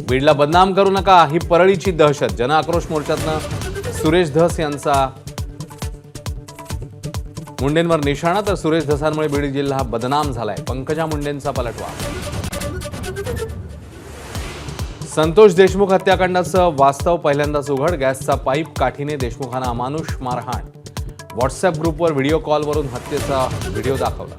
बीडला बदनाम करू नका ही परळीची दहशत. जनआक्रोश मोर्चातनं सुरेश धस यांचा मुंडेंवर निशाणा, तर सुरेश धसांमुळे बीड जिल्हा बदनाम झालाय. पंकजा मुंडेंचा पलटवार. संतोष देशमुख हत्याकांडाचं वास्तव पहिल्यांदाच उघड. गॅसचा पाईप काठीने देशमुखांना अमानुष मारहाण. व्हॉट्सअप ग्रुपवर व्हिडिओ कॉलवरून हत्येचा व्हिडिओ दाखवला.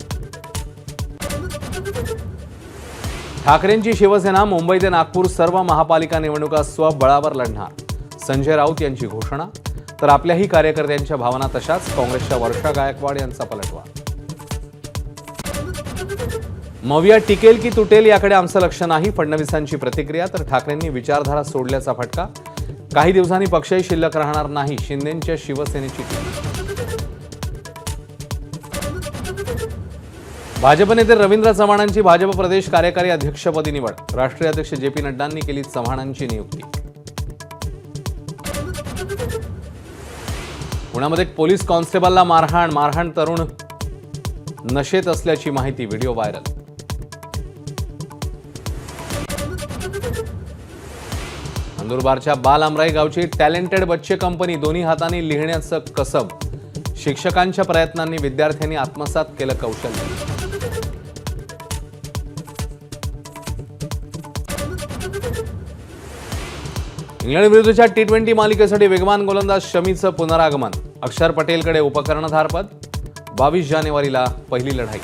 ठाकरेंची शिवसेना मुंबई ते नागपूर सर्व महापालिका निवडणुका स्वबळावर लढणार. संजय राऊत यांची घोषणा. तर आपल्याही कार्यकर्त्यांच्या भावना तशाच. काँग्रेसच्या वर्षा गायकवाड यांचा पलटवार. मविया टिकेल की तुटेल याकडे आमचं लक्ष नाही, फडणवीसांची प्रतिक्रिया. तर ठाकरेंनी विचारधारा सोडल्याचा फटका. काही दिवसांनी पक्षही शिल्लक राहणार नाही, शिंदेंच्या शिवसेनेची टीका. भाजप नेते रवींद्र चव्हाणांची भाजप प्रदेश कार्यकारी अध्यक्षपदी निवड. राष्ट्रीय अध्यक्ष जे.पी. नड्डांनी केली चव्हाणांची नियुक्ती. पुण्यामध्ये पोलीस कॉन्स्टेबलला मारहाण. तरुण नशेत असल्याची माहिती. Video viral. नंदुरबारच्या बाल आमराई गावची टॅलेंटेड बच्चे कंपनी. दोन्ही हातांनी लिहिण्याचं कसब. शिक्षकांच्या प्रयत्नांनी विद्यार्थ्यांनी आत्मसात केलं कौशल्य. इंग्लंड विरुद्धच्या T20 मालिकेसाठी वेगवान गोलंदाज शमीचं पुनरागमन. अक्षर पटेलकडे उपकर्णधारपद. 22 जानेवारीला पहिली लढाई.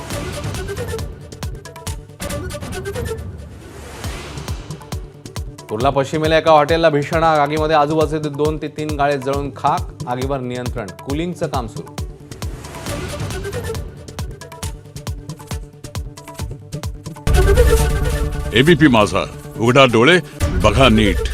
कुर्ला पश्चिमेला एका हॉटेलला भीषण आग. आगीमध्ये आजूबाजूचे 2 ते 3 गाळे जळून खाक. आगीवर नियंत्रण. कूलिंगचं काम सुरू. एबीपी माझा, उघडा डोळे बघा नीट.